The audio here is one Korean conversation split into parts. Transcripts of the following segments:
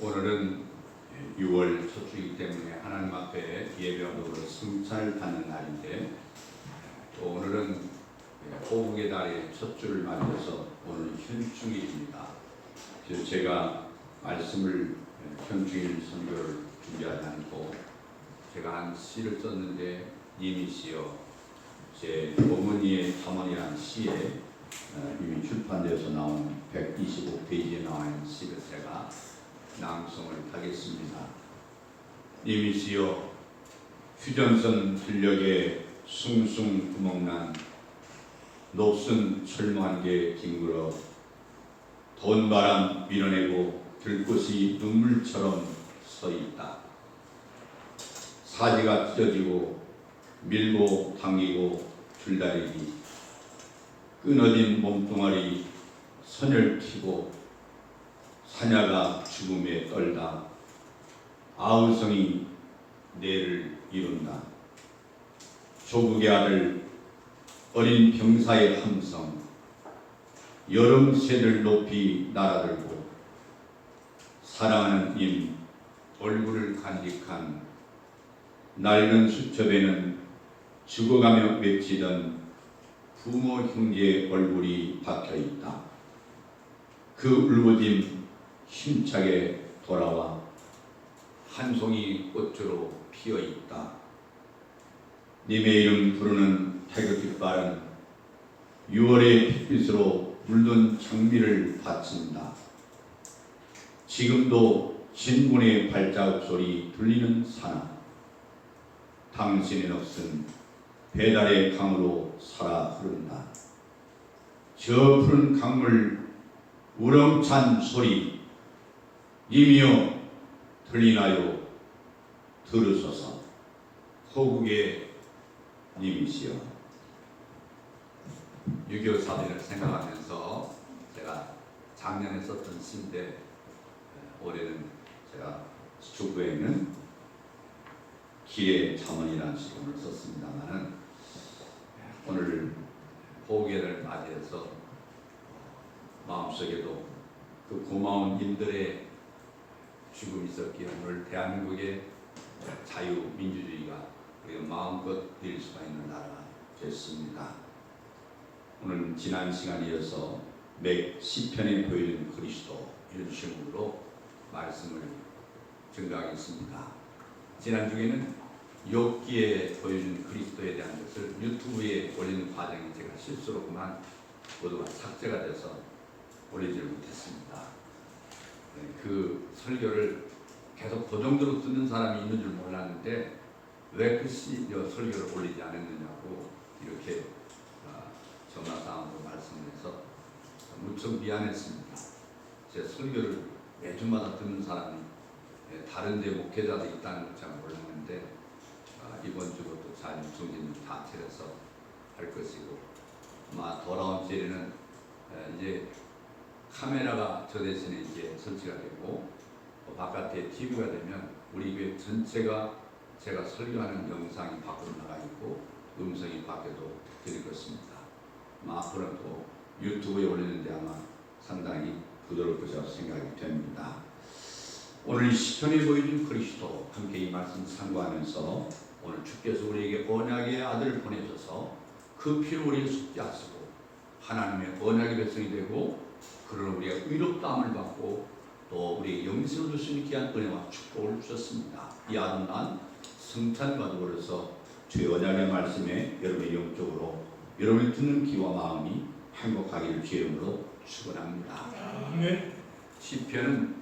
오늘은 6월 첫 주이기 때문에 하나님 앞에 예배와 더불어 승찬을 받는 날인데, 또 오늘은 호국의 달의 첫 주를 맞이해서 오늘은 현충일입니다. 그래서 제가 말씀을 현충일 선교를 준비하지 않고 제가 한 시를 썼는데, 님이시여, 제 어머니의 자문이라는 시에 이미 출판되어서 나온 125페이지에 나와 있는 시를 제가 낭송을 하겠습니다. 님이시여, 휴전선 들녘에 숭숭 구멍난 녹슨 철무한 개 뒹굴어 돈바람 밀어내고 들꽃이 눈물처럼 서 있다. 사지가 찢어지고 밀고 당기고 줄다리기, 끊어진 몸뚱아리 선혈키고 사냐가 죽음에 떨다 아우성이 내를 이룬다. 조국의 아들 어린 병사의 함성, 여름 새들 높이 날아들고 사랑하는 님 얼굴을 간직한 낡은 수첩에는 죽어가며 외치던 부모 형제의 얼굴이 박혀있다. 그 울부짖음 힘차게 돌아와 한 송이 꽃으로 피어있다. 님의 이름 부르는 태극기 빠른 6월의 핏빛으로 물든 장미를 바친다. 지금도 진군의 발자국 소리 들리는 사나, 당신의 넋은 배달의 강으로 살아 흐른다. 저 푸른 강물 우렁찬 소리, 님이여 들리나요? 들으소서. 호국의 님이시여. 6.25 사변을 생각하면서 제가 작년에 썼던 시인데, 올해는 제가 주부에 있는 길의 잠언이라는 시를 썼습니다만은, 오늘 호국의를 맞이해서 마음속에도 그 고마운 님들의 죽음이 있었기에 오늘 대한민국의 자유민주주의가 우리가 마음껏 누릴 수가 있는 나라가 됐습니다. 오늘 지난 시간에 이어서 매 시편에 보여준 그리스도, 이런 제목으로 말씀을 증거하겠습니다. 지난 주에는 욥기에 보여준 그리스도에 대한 것을 유튜브에 올리는 과정이 제가 실수로 그만 모두가 삭제가 돼서 올리지를 못했습니다. 그 설교를 계속 그 정도로 듣는 사람이 있는 줄 몰랐는데, 왜 그 설교를 올리지 않았느냐고 이렇게 전화상으로 말씀해서 무척 미안했습니다. 제 설교를 매주마다 듣는 사람이 다른 데 목회자도 있다는 걸 잘 몰랐는데, 이번 주부터 잘 정신을 다 차려서 할 것이고, 아마 돌아온 주에는 이제 카메라가 저 대신에 이제 설치가 되고 바깥에 TV가 되면 우리 교회 전체가 제가 설교하는 영상이 밖으로 나가 있고 음성이 밖에도 들릴 것입니다. 앞으로는 또 유튜브에 올리는데 아마 상당히 부드러울 것이라고 생각이 됩니다. 오늘 이 시편에 보여준 그리스도, 함께 이 말씀 참고하면서 오늘 주께서 우리에게 언약의 아들을 보내셔서 그 피로 우리를 속죄하시고 하나님의 언약의 백성이 되고, 그러나 우리가 의롭다함을 받고 또 우리의 영생을 주시는 귀한 은혜와 축복을 주셨습니다. 이 아름다운 성찬과 더불어서 주의 언약의 말씀에 여러분의 영적으로 여러분이 듣는 귀와 마음이 행복하기를 주의 이름으로 축원합니다. 시편은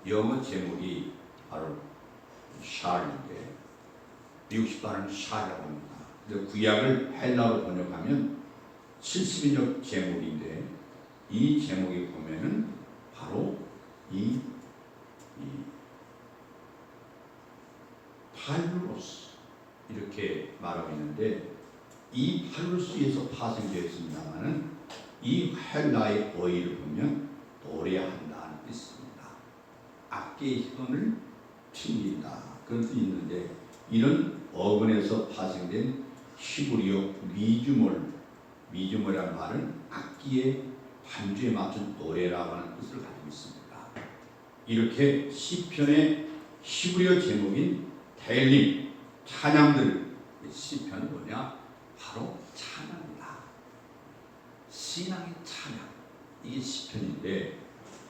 영어 제목이 바로 샬인데, 미국식 발음은 샬이라고 합니다. 구약을 헬라어로 번역하면 70인역 제목인데, 이 제목에 보면은 바로 이 팔루로스 이렇게 말하고 있는데, 이 팔루로스에서 파생되었습니다만은 이 헬라의 어휘를 보면 노래한다는 뜻입니다. 악기의 힘을 튕긴다, 그런 뜻이 있는데, 이런 어근에서 파생된 히브리어 미주몰이라는 말은 악기의 반주에 맞춘 노래라고 하는 뜻을 가지고 있습니다. 이렇게 시편의 히브리어 제목인 테일림, 찬양들. 시편은 뭐냐? 바로 찬양이다. 신앙의 찬양. 이게 시편인데,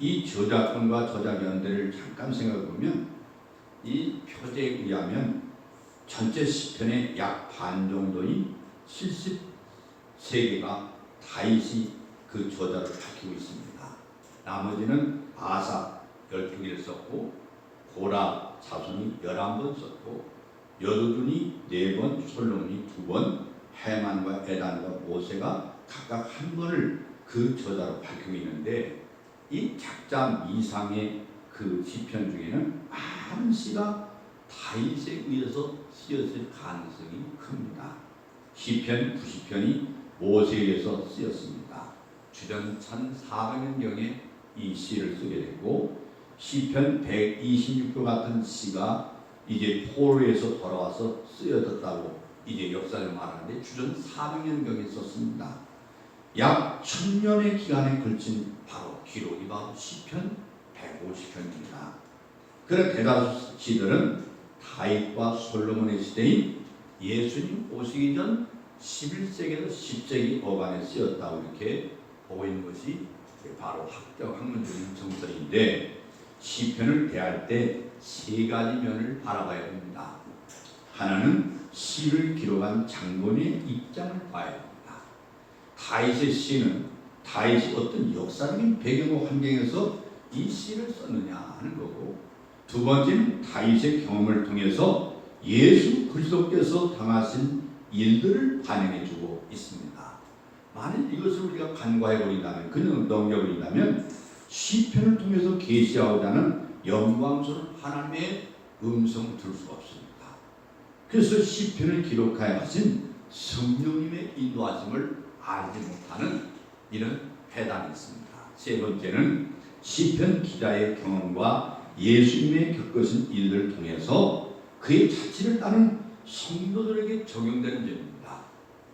이 저작권과 저작연대를 잠깐 생각해 보면 이 표제에 의하면 전체 시편의 약 반 정도인 73개가 다윗이 그 저자를 밝히고 있습니다. 나머지는 아사 12개를 썼고, 고라 자손이 11번 썼고, 여두둔이 4번, 솔로몬이 2번, 해만과 에단과 모세가 각각 1번을 그 저자로 밝히고 있는데, 이 작자 이상의 그 시편 중에는 많은 시가 다윗에 의해서 쓰였을 가능성이 큽니다. 시편 90편이 모세에 의해서 쓰였습니다. 주전 1400년경에 이 시를 쓰게 됐고, 시편 126편 같은 시가 이제 포로에서 돌아와서 쓰여졌다고 이제 역사를 말하는데, 주전 400년경에 썼습니다. 약 1000년의 기간에 걸친 바로 기록이 바로 시편 150편입니다. 그런 대다수 시들은 다윗과 솔로몬의 시대인 예수님 오시기 전 11세기에서 10세기 어간에 쓰였다고 이렇게 보고 있는 것이 바로 학문적인 정설인데, 시편을 대할 때 3가지 면을 바라봐야 됩니다. 하나는 시를 기록한 장본인의 입장을 봐야 됩니다. 다윗의 시는 다윗이 어떤 역사적인 배경과 환경에서 이 시를 썼느냐 하는 거고, 두 번째는 다윗의 경험을 통해서 예수 그리스도께서 당하신 일들을 반영해주고 있습니다. 만일 이것을 우리가 간과해버린다면, 그냥 넘겨버린다면 시편을 통해서 계시하고자 하는 영광스러운 하나님의 음성을 들을 수가 없습니다. 그래서 시편을 기록하여 하신 성령님의 인도하심을 알지 못하는 이런 해당이 있습니다. 세 번째는 시편 기자의 경험과 예수님의 겪으신 일들을 통해서 그의 자취를 따른 성도들에게 적용되는 점입니다.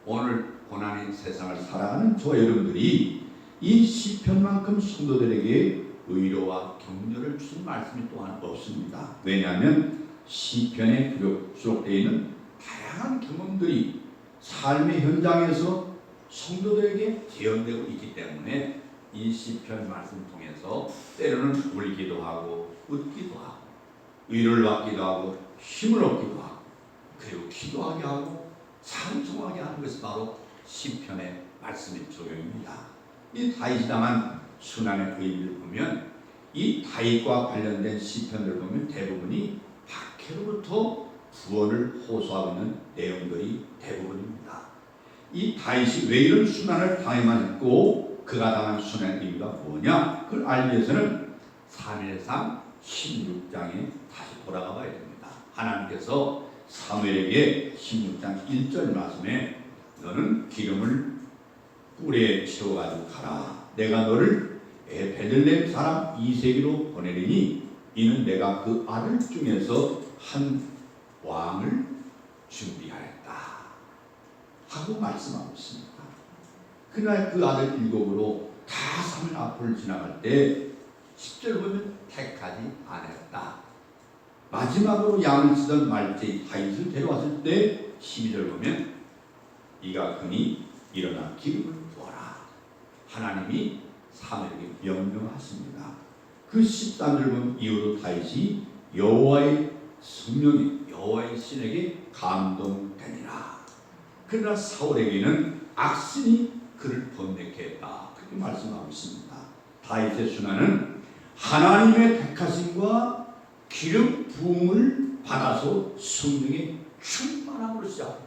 오늘 고난의 세상을 살아가는 저와 여러분들이 이 시편만큼 성도들에게 의로와 격려를 주신 말씀이 또한 없습니다. 왜냐하면 시편에 수록되어 있는 다양한 경험들이 삶의 현장에서 성도들에게 재현되고 있기 때문에 이 시편 말씀 통해서 때로는 울기도 하고 웃기도 하고 위로를 받기도 하고 힘을 얻기도 하고 그리고 기도하게 하고 찬송하게 하는 것이 바로 시편의 말씀의 적용입니다. 이 다윗이 당한 순환의 의미를 보면 이 다윗과 관련된 시편들을 보면 대부분이 박해로부터 구원을 호소하고 있는 내용들이 대부분입니다. 이 다윗이 왜 이런 순환을 당해만 했고 그가 당한 순환의 의미가 뭐냐, 그걸 알기 위해서는 사무엘상 16장에 다시 돌아가 봐야 됩니다. 하나님께서 사무엘에게 16장 1절 말씀에 너는 기름을 뿔에 채워가지고 가라. 내가 너를 베들레헴 사람 이세기로 보내리니 이는 내가 그 아들 중에서 한 왕을 준비하였다 하고 말씀하고 있습니다. 그날 그 아들 7으로 다 사무엘 앞을 지나갈 때 10절 보면 택하지 않았다. 마지막으로 양을 치던 말제 다윗을 데려왔을 때 12절 보면 이가 그니 일어나 기름을 부어라. 하나님이 사무엘에게 명령하십니다. 그 13절 보면 이후로 다윗이 여호와의 성령이 여호와의 신에게 감동되니라. 그러나 사울에게는 악신이 그를 범죄케 했다. 그렇게 말씀하고 있습니다. 다윗의 순환은 하나님의 택하심과 기름 부음을 받아서 성령의 충만함으로 시작합니다.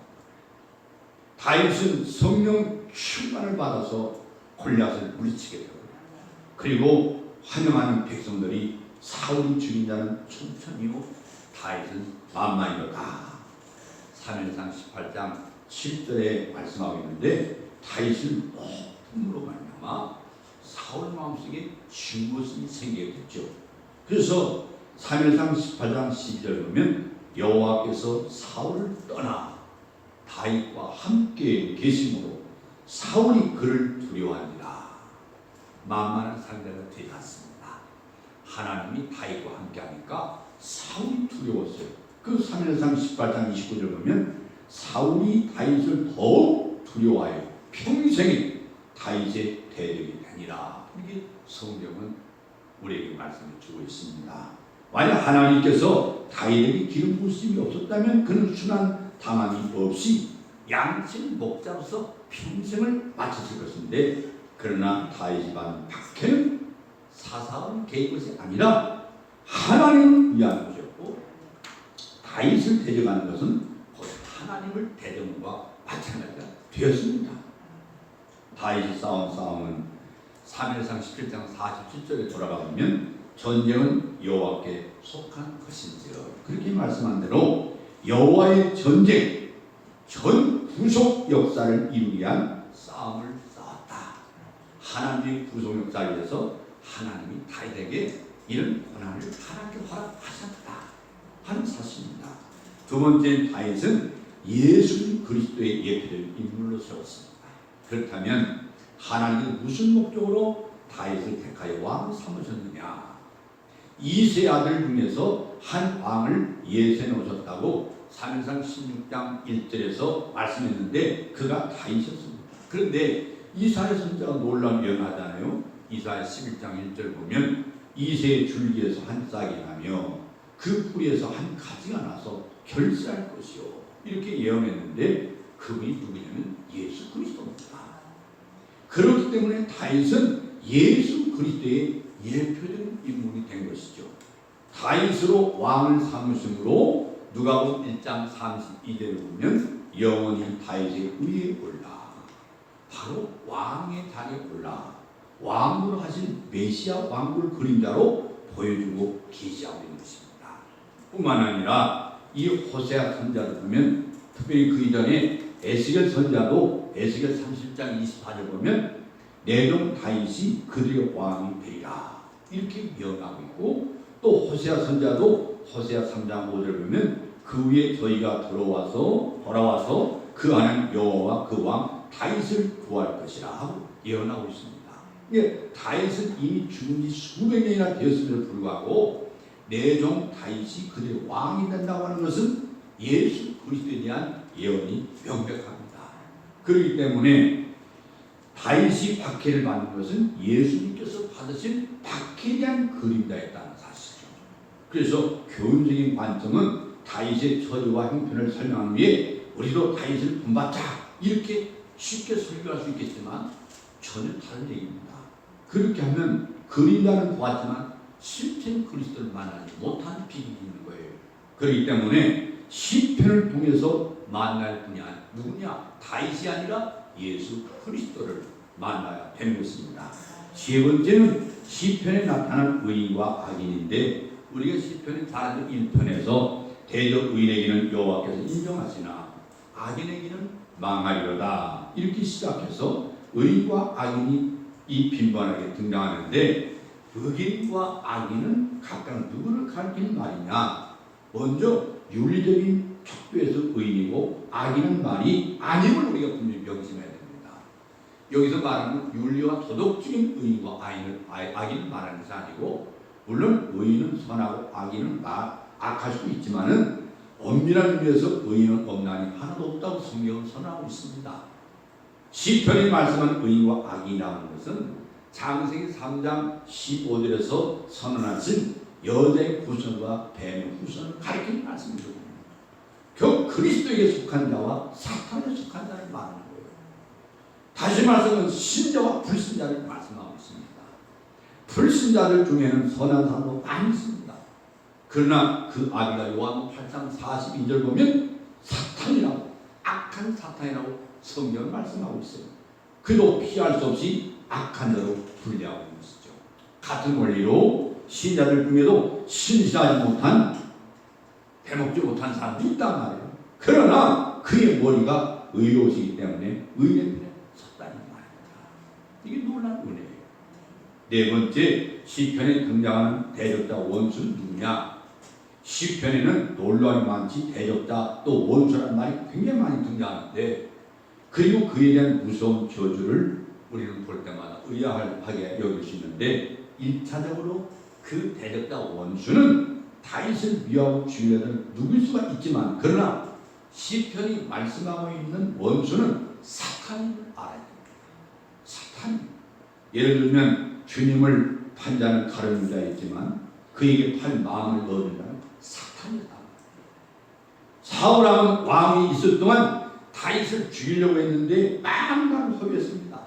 다윗은 성령 충만을 받아서 골리앗을 물리치게 되고, 그리고 환영하는 백성들이 사울이 죽인 자는 천천히요 다윗은 만만이로다. 사무엘상 18장 7절에 말씀하고 있는데 다윗은 높음으로 말미암아 사울 마음속에 증오심이 생기게 됐죠. 그래서 사무엘상 18장 12절 보면 여호와께서 사울을 떠나 다윗과 함께 계심으로 사울이 그를 두려워하니라. 만만한 상대가 되지 않습니다. 하나님이 다윗과 함께하니까 사울이 두려웠어요. 그 사무엘상 18장 29절 보면 사울이 다윗을 더욱 두려워하여 평생에 다윗의 대적이 되니라. 이게 성경은 우리에게 말씀을 주고 있습니다. 만약 하나님께서 다윗에게 기름 부으심이 없었다면 그는 순환 당함이 없이 양칠 목자로서 평생을 마쳤을 것인데, 그러나 다윗이 받은 박해는 사사가 개입 것이 아니라 하나님을 위한 것이었고, 다윗을 대적하는 것은 곧 하나님을 대적한 것과 마찬가지가 되었습니다. 다윗이 싸운 싸움은 사무엘상 17장 47절에 돌아가 보면 전쟁은 여호와께 속한 것인지요. 그렇게 말씀한 대로 여호와의 전쟁, 전 구속 역사를 이루기 위한 싸움을 싸웠다. 하나님의 구속 역사를 위해서 하나님이 다윗에게 이런 고난을 하나님께 허락하셨다 하는 사실입니다. 두 번째, 다윗은 예수 그리스도의 예표적인 인물로 세웠습니다. 그렇다면 하나님은 무슨 목적으로 다윗을 택하여 왕을 삼으셨느냐? 이세 아들 중에서 한 왕을 예세 놓으셨다고 사무엘상 16장 1절에서 말씀했는데 그가 다윗이었습니다. 그런데 이사야 선지자가 놀라운 예언하잖아요. 이사야 11장 1절 보면 이새의 줄기에서 한 싹이 나며 그 뿌리에서 한 가지가 나서 결실할 것이요, 이렇게 예언했는데 그분이 누구냐면 예수 그리스도입니다. 그렇기 때문에 다윗은 예수 그리스도의 예표적인 인물이 된 것이죠. 다윗으로 왕을 삼으심으로 누가복음 1장 32절을 보면 영원히 다윗의 위에 올라, 바로 왕의 자리에 올라 왕으로 하신 메시아 왕국을 그림자로 보여주고 계시하고 있는 것입니다. 뿐만 아니라 이 호세아 선지자를 보면, 특별히 그 이전에 에스겔 선지자도 에스겔 30장 24절 보면 내종 다윗이 그들의 왕이 되리라 이렇게 예언하고 있고, 또 호세아 선지자도 호세아 3장 5절 보면 그 위에 저희가 돌아와서 그 안에 여호와와 그 왕 다윗을 구할 것이라 하고 예언하고 있습니다. 예, 다윗은 이미 죽은 지 수백 년이나 되었음에도 불구하고 내종 다윗이 그들의 왕이 된다고 하는 것은 예수 그리스도에 대한 예언이 명백합니다. 그렇기 때문에 다윗이 박해를 받는 것은 예수님께서 받으신 박해에 대한 그림자였다는 사실이죠. 그래서 교훈적인 관점은 다윗의 처지와 형편을 설명하기 위해 우리도 다윗을 본받자 이렇게 쉽게 설교할 수 있겠지만 전혀 다른 얘기입니다. 그렇게 하면 그림자는 보았지만 실제는 그리스도를 만나지 못하는 비밀이 있는 거예요. 그렇기 때문에 시편을 통해서 만날 분이 누구냐? 다윗이 아니라 예수 그리스도를 만나야 되는 것입니다. 세 번째는 시편에 나타난 의인과 악인인데, 우리가 시편의 잘 아는 1편에서 대적 의인에게는 여호와께서 인정하시나 악인에게는 망하리로다 이렇게 시작해서 의인과 악인이 이 빈번하게 등장하는데, 의인과 악인은 각각 누구를 가리키는 말이냐? 먼저 윤리적인 척도에서 의인이고 악인은 말이 아님을 우리가 분명히 명심해야 됩니다. 여기서 말하는 윤리와 도덕적인 의인과 악인을 말하는 것이 아니고, 물론 의인은 선하고 악인은 악할 수도 있지만은 엄밀한 의미에서 의인은 없나니 하나도 없다고 성경은 선언하고 있습니다. 시편이 말씀한 의인과 악인이라는 것은 창세기 3장 15절에서 선언하신 여자의 후손과 뱀의 후손을 가리키는 말씀이죠. 결국 그리스도에게 속한 자와 사탄에 속한 자를 말하는 거예요. 다시 말해서 신자와 불신자를 말씀하고 있습니다. 불신자들 중에는 선한 사람도 많이 있습니다. 그러나 그 아비가 요한복음 8장 42절 보면 사탄이라고, 악한 사탄이라고 성경을 말씀하고 있어요. 그도 피할 수 없이 악한 자로 분류하고 있는 것이죠. 같은 원리로 신자들 중에도 신실하지 못한, 대먹지 못한 사람도 있단 말이에요. 그러나 그의 머리가 의로우시기 때문에 의인의 편에 섰다는 말입니다. 이게 놀라운 은혜예요. 네 번째, 시편에 등장하는 대적자 원수는 누구냐? 시편에는 논란이 많지 대적자 또 원수라는 말이 굉장히 많이 등장하는데, 그리고 그에 대한 무서운 저주를 우리는 볼 때마다 의아하게 여길 수 있는데, 1차적으로 그 대적자 원수는 다윗을 미워하고 죽이려던 누구일 수가 있지만, 그러나 시편이 말씀하고 있는 원수는 사탄을 알아야 됩니다. 사탄. 예를 들면 주님을 판자는 가르는 자 있지만 그에게 팔 마음을 넣어준 자는 사탄이다. 사울왕은 왕이 있을 동안 다윗을 죽이려고 했는데 빵빵 소리했습니다.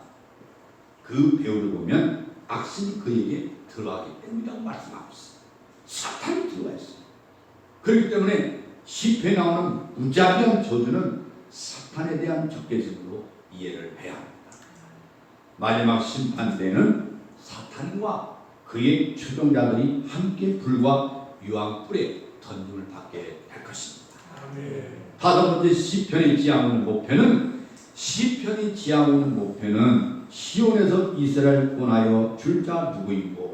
그 배우를 보면 악신이 그에게 들어가기 때문이라고 말씀하고 있어요. 사탄이 들어가 있어요. 그렇기 때문에 시편에 나오는 무자비한 저주는 사탄에 대한 적개심으로 이해를 해야 합니다. 마지막 심판 때는 사탄과 그의 추종자들이 함께 불과 유황불에 던짐을 받게 될 것입니다. 다섯 번째 시편이 지향하는 목표는, 시편이 지향하는 목표는 시온에서 이스라엘 구원하여 줄 자 누구이고,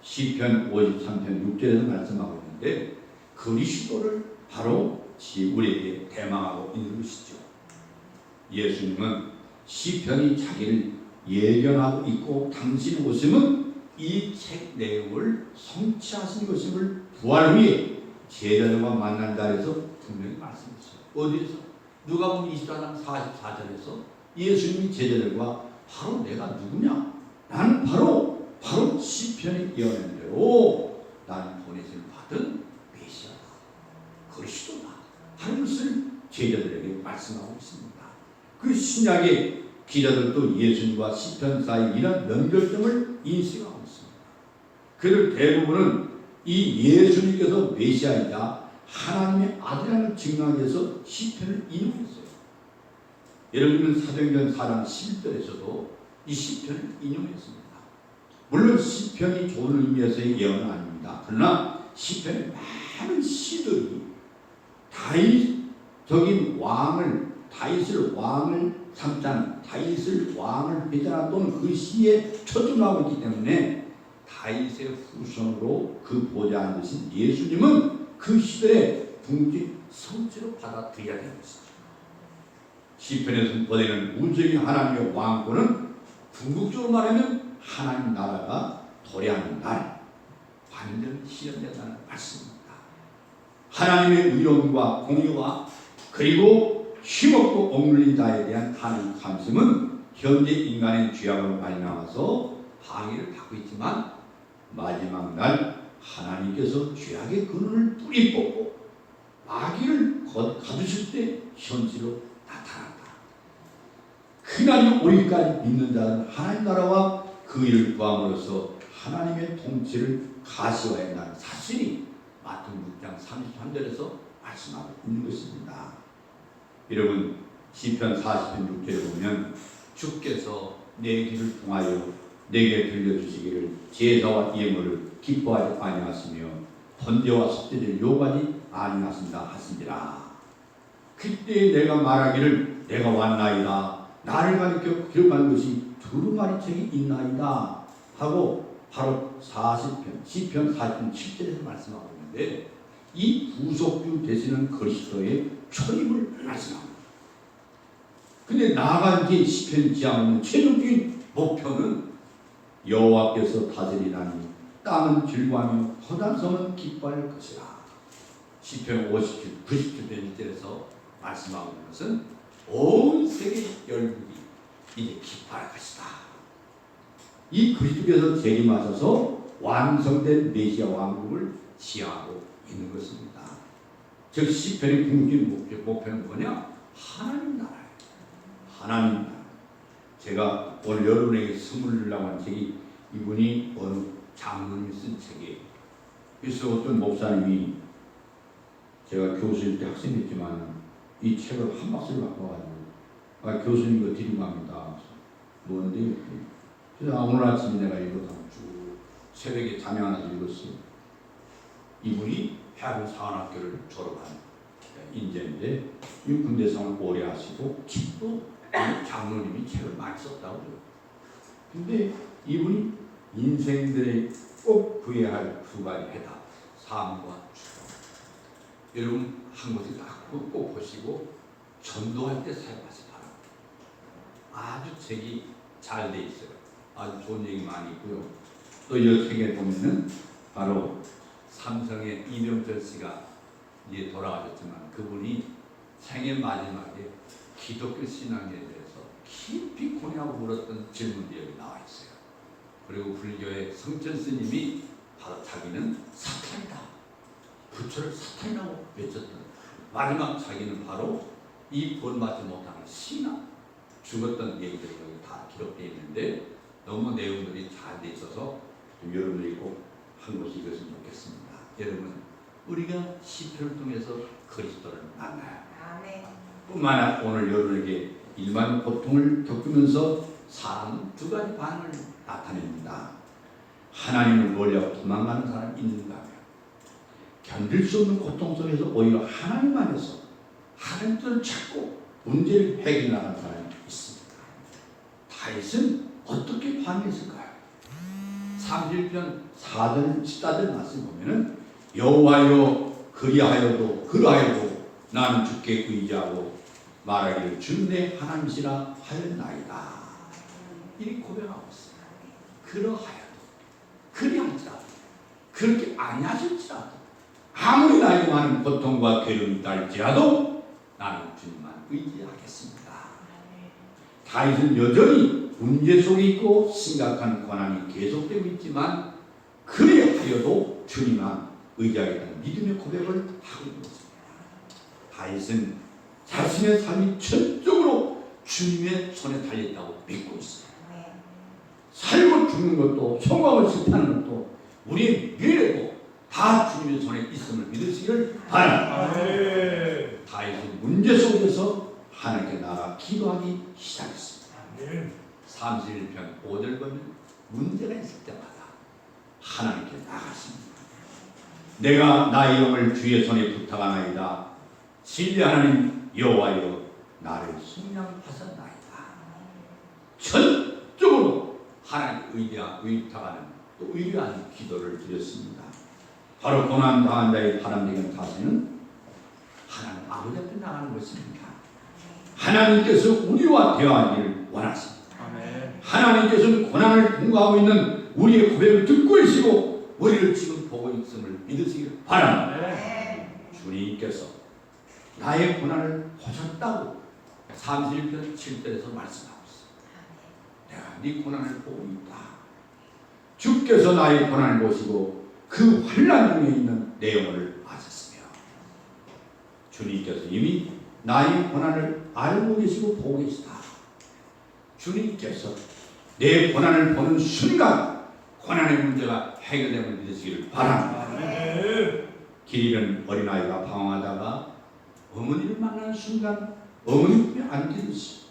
시편 53편 6절에서 말씀하고 있는데 그리스도를 바로 우리에게 대망하고 있는 것이죠. 예수님은 시편이 자기를 예견하고 있고 당신 오심은 이 책 내용을 성취하신 것임을 부활 후에 제자들과 만난 자리에서 분명히 말씀했어요. 어디에서? 누가복음 24장 44절에서 예수님이 제자들과 바로 내가 누구냐? 나는 바로 시편이 예언한 대로 나는 보내심을 받은 메시아다, 그리스도다 하는 것을 제자들에게 말씀하고 있습니다. 그 신약의 기자들도 예수님과 시편 사이 이런 연결점을 인식하고 있습니다. 그들 대부분은 이 예수님께서 메시아이자 하나님의 아들이라는 증명하기 위해서 시편을 인용했어요. 예를 들면 사도행전 4장 11절에서도 이 시편을 인용했습니다. 물론 시편이 좋은 의미에서의 예언은 아닙니다. 그러나 시편의 많은 시들이 다윗적인 왕을, 다윗을 왕을 삼자는, 다윗을 왕을 배전한 또는 그 시에 초점하고 있기 때문에 다윗의 후손으로 그 보좌에 앉으신 예수님은 그 시대의 궁극 성취로 받아들여야 되는 것이죠. 시편에서 보내는 우주적인 하나님의 왕권은 궁극적으로 말하면 하나님 나라가 도래하는 날 완전히 실현된다는 말씀입니다. 하나님의 의로움과 공의와 그리고 힘없고 억눌린 자에 대한 하나님의 관심은 현재 인간의 죄악으로 발명해서 방해를 받고 있지만 마지막 날 하나님께서 죄악의 근원을 뿌리 뽑고 마귀를 가두실 때 현실로 나타난다. 그날이 오기까지 믿는 자는 하나님 나라와 그 일을 구함으로써 하나님의 통치를 가시화해야 한다는 사실이 마태복음 6장 33절에서 말씀하고 있는 것입니다. 여러분 시편 40편 6절에 보면 주께서 내 귀를 통하여 내게 들려주시기를 제사와 예물을 기뻐하지 아니하시며 번제와 속죄를 요구하지 아니하신다 하시니라. 그때 내가 말하기를 내가 왔나이다, 나를 가리켜 기록한 것이 두루마리책이 있나이다 하고 바로 40편 시편 40편 7절에서 말씀하고 있는데 이 구속주 되시는 그리스도의 초임을 말씀합니다. 근데 나아가 이제 시편이 지향하는 최종적인 목표는 여호와께서 다스리나니 땅은 즐거하며 허다한 성은 기뻐할 것이라. 시편 57, 97편 1절에서 말씀하고 있는 것은 온 세계 열국이 이제 기뻐할 것이다. 이 그리스도께서 재림하셔서 완성된 메시아 왕국을 지향하고 있는 것입니다. 즉 시편의 궁극적인 목표는 뭐냐? 하나님 나라예요. 하나님 나라. 제가 오늘 여러분에게 선물이라고 한 책이 이분이 어느 장로님이 쓴 책이에요. 그래서 어떤 목사님이, 제가 교수일 때 학생이었지만 이 책을 한 박스를 갖고 와가지고 교수님 이거 드리고 갑니다. 뭔데? 그래서 오늘 아침에 내가 이거 다 쭉 새벽에 잠이 안 와서 읽었어요. 이분이 해군 사관학교를 졸업한 인재인데 이 군대 생활을 오래 하시고 책도 장로님이 책을 많이 썼다고 그래요. 근데 이분이 인생들의 꼭 구해야 할 두 가지 해답, 삶과 죽음. 여러분 한 곳에 꼭 보시고 전도할 때 사용하시 바랍니다. 아주 책이 잘 돼 있어요. 아주 좋은 얘기 많이 있고요. 또 이 책에 보면은 바로 삼성의 이병철 씨가 이제 돌아가셨지만 그분이 생애 마지막에 기독교 신앙에 대해서 깊이 고뇌하고 물었던 질문들이 여기 나와 있어요. 그리고 불교의 성천 스님이 바로 자기는 사탄이다, 부처를 사탄이라고 외쳤던, 마지막 자기는 바로 이 본받지 못하는 신앙, 죽었던 얘기들이 여기 다 기록되어 있는데 너무 내용들이 잘 돼 있어서 좀 여러분들이 꼭 한 곳이 이것은 좋겠습니다. 여러분, 우리가 시편을 통해서 그리스도를 만나요. 아멘. 뿐만 아니라 오늘 여러분에게 일반 고통을 겪으면서 사람은 두 가지 반응을 나타냅니다. 하나님을 멀리하고 도망가는 사람이 있는가 하면 견딜 수 없는 고통 속에서 오히려 하나님 안에서 하나님을 찾고 문제를 해결해 나가는 사람이 있습니다. 다윗은 어떻게 반응했을까요? 31편 4절 14절 말씀 보면은 여호와여 그리하여도 나는 주께 의지하고 말하기를 주 내 하나님이시라 하였나이다. 이리 고백하고 있습니다. 그러하여도 그리할지라도 그렇게 아니하실지라도 아무리 나에게 많은 고통과 괴로움이 있다할지라도 나는 주님만 의지하겠습니다. 다윗은 여전히 문제 속에 있고 심각한 고난이 계속되고 있지만 그리하여도 주님만 의지하겠다는 믿음의 고백을 하고 있는 것입니다. 다윗은 자신의 삶이 전적으로 주님의 손에 달려있다고 믿고 있어요. 살고 죽는 것도 성공을 실패하는 것도 우리의 미래고 다 주님의 손에 있음을 믿으시기를 바랍니다. 다윗은 문제 속에서 하나님께 나아가 기도하기 시작했습니다. 31편 5절 보면 문제가 있을 때마다 하나님께 나갔습니다. 내가 나의 영을 주의 손에 부탁하나이다. 진리 하나님 여호와여 나를 속량하셨나이다. 전적으로 하나님 의탁하는 또 의뢰하는 기도를 드렸습니다. 바로 고난 당한 자의 바람직한 타세는 하나님 아버지 앞에 나가는 것입니다. 하나님께서 우리와 대화하기를 원하십니다. 하나님께서는 고난을 통과하고 있는 우리의 고백을 듣고 계시고 우리를 지금 보고 있음을 믿으시길 바랍니다. 주님께서 나의 고난을 보셨다고 31편 7절에서 말씀하고 있습니다. 내가 네 고난을 보고 있다. 주께서 나의 고난을 보시고 그 환난 중에 있는 내 영혼을 아셨으며 주님께서 이미 나의 고난을 알고 계시고 보고 계시다. 주님께서 내 고난을 보는 순간 고난의 문제가 해결됨을 믿으시기를 바랍니다. 길 잃은 어린아이가 방황하다가 어머니를 만나는 순간 어머니 품에 안기듯이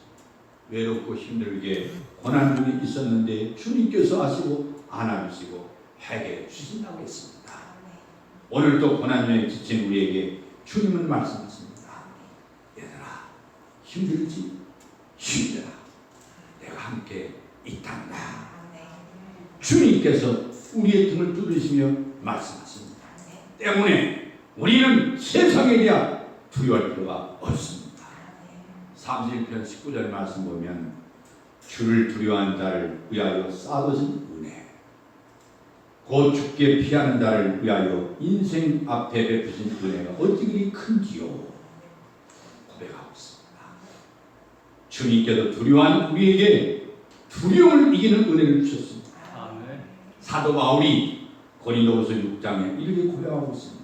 외롭고 힘들게 고난 중에 있었는데 주님께서 아시고 안아주시고 해결해 주신다고 했습니다. 오늘도 고난 중에 지친 우리에게 주님은 말씀하십니다. 얘들아 힘들지? 힘들어. 내가 함께 있단다. 주님께서 우리의 등을 두드리시며 말씀하십니다. 때문에 우리는 세상에 대한 두려워할 필요가 없습니다. 31편 19절 말씀 보면 주를 두려워하는 자를 위하여 쌓아두신 은혜, 곧 주께 피하는 자를 위하여 인생 앞에 베푸신 은혜가 어찌 그리 큰지요 고백하고 있습니다. 주님께서 두려워하는 우리에게 두려움을 이기는 은혜를 주셨습니다. 사도 바울이 고린도후서 6장에 이렇게 고백하고 있습니다.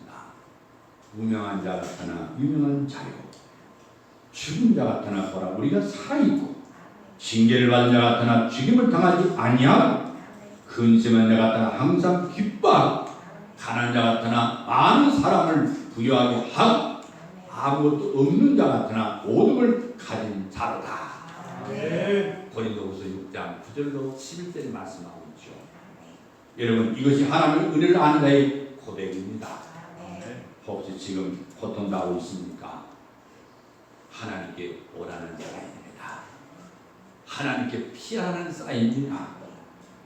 무명한 자 같으나 유명한 자요, 죽은 자 같으나 보라 우리가 살아있고, 징계를 받은 자 같으나 죽임을 당하지 아니하고, 근심한 자 같으나 항상 기뻐하고, 가난한 자 같으나 많은 사람을 부유하게 하고, 아무것도 없는 자 같으나 모든 걸 가진 자로다. 고린도후서 6장 9절로 11절에 말씀하고 있죠. 여러분, 이것이 하나님의 은혜를 아는 자의 고백입니다. 혹시 지금 고통당하고 있습니까? 하나님께 오라는 사인입니다. 하나님께 피하라는 사인입니다.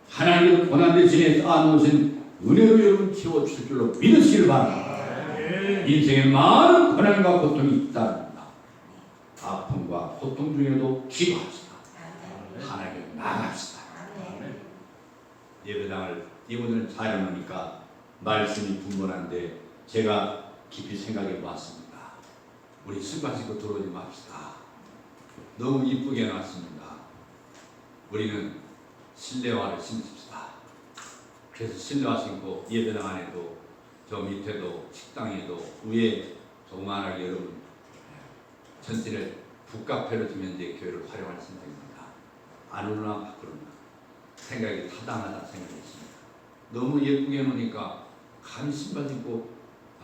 하나님의 고난 대신에 쌓아놓으신 은혜로 여러분 채워줄 줄로 믿으시길 바랍니다. 인생에 많은 고난과 고통이 있답니다. 아픔과 고통 중에도 기도합시다. 하나님께 나갑시다. 예배당을 이분들은 잘 해놓으니까 말씀이 분분한데 제가 깊이 생각해 보았습니다. 우리 신발 신고 들어오지 맙시다. 너무 이쁘게 해놨습니다. 우리는 실내화를 신읍시다. 그래서 실내화 신고 예배당 안에도 저 밑에도 식당에도 위에 조그만하게 여러분 전체를 북카페로 두면 이제 교회를 활용할 생각입니다. 안으로나 밖으로나 생각이 타당하다 생각했습니다. 너무 예쁘게 해놓으니까 감히 신발 신고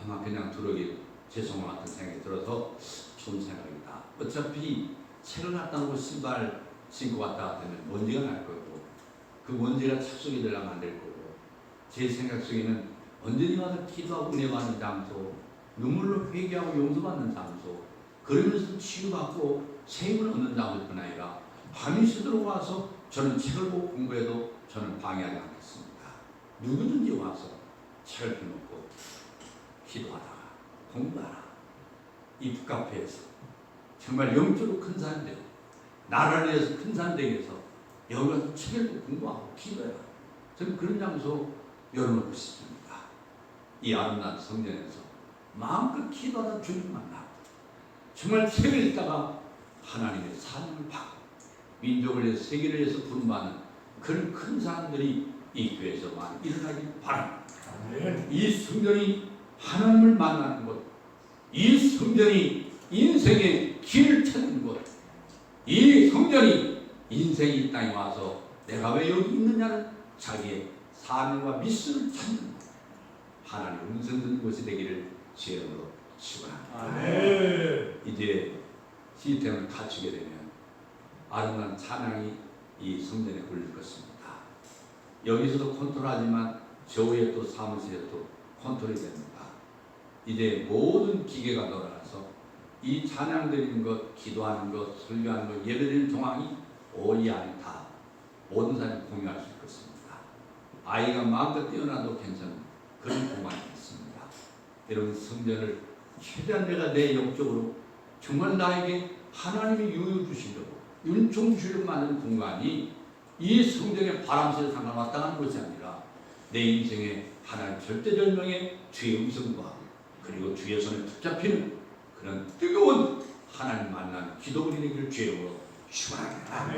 아마 그냥 들어오기 죄송한 것 같은 생각이 들어서 좋은 생각이다. 어차피 책을 갖다 놓고 신발 신고 왔다 하면 먼지가 날 거고 그 먼지가 차 속에 들어가면 안 될 거고 제 생각 속에는 언제니 와서 기도하고 내가는 장소, 눈물로 회개하고 용서받는 장소, 그러면서 치유받고 세임을 얻는 장소뿐 아니라 밤이 새도록 와서 저는 책을 보고 공부해도 저는 방해하지 않겠습니다. 누구든지 와서 책을 펴놓고 기도하다가 공부하라. 이 북카페에서 정말 영적으로 큰 산되고 나라를 위해서 큰 산되에서 여기 와서 책을 공부하고 기도해라. 저는 그런 장소 열어놓고 싶습니다. 이 아름다운 성전에서 마음껏 기도하다 주님 만나 정말 책을 읽다가 하나님의 사랑을 받고 민족을 위해서 세계를 위해서 부름받는 그런 큰 사람들이 이 교회에서 많이 일어나길 바랍니다. 이 성전이 하나님을 만나는 곳, 이 성전이 인생의 길을 찾는 곳, 이 성전이 인생이 이 땅에 와서 내가 왜 여기 있느냐는 자기의 사명과 미션을 찾는 곳, 하나님 음성 듣는 곳이 되기를 주의 이름으로 축원합니다. 이제 시스템을 갖추게 되면 아름다운 찬양이 이 성전에 울릴 것입니다. 여기서도 컨트롤하지만 저 위에 또 사무실에도 컨트롤이 됩니다. 이제 모든 기계가 돌아가서 이 찬양 드리는 것, 기도하는 것, 설교하는 것, 예배드리는 정황이 이 안에 다 모든 사람이 공유할 수 있겠습니다. 아이가 마음껏 뛰어나도 괜찮은 그런 공간이 있습니다. 여러분 성전을 최대한 내가 내 영적으로 정말 나에게 하나님이 유유 주시려고 은총 주시려고 만든 공간이 이 성전의 바람새에 상관없다 하는 것이 아니라 내 인생에 하나님 절대절명의 주의 음성과 그리고 주의 손에 붙잡히는 그런 뜨거운 하나님 만나는 기도 드리기를 주의 이름으로 축원합니다.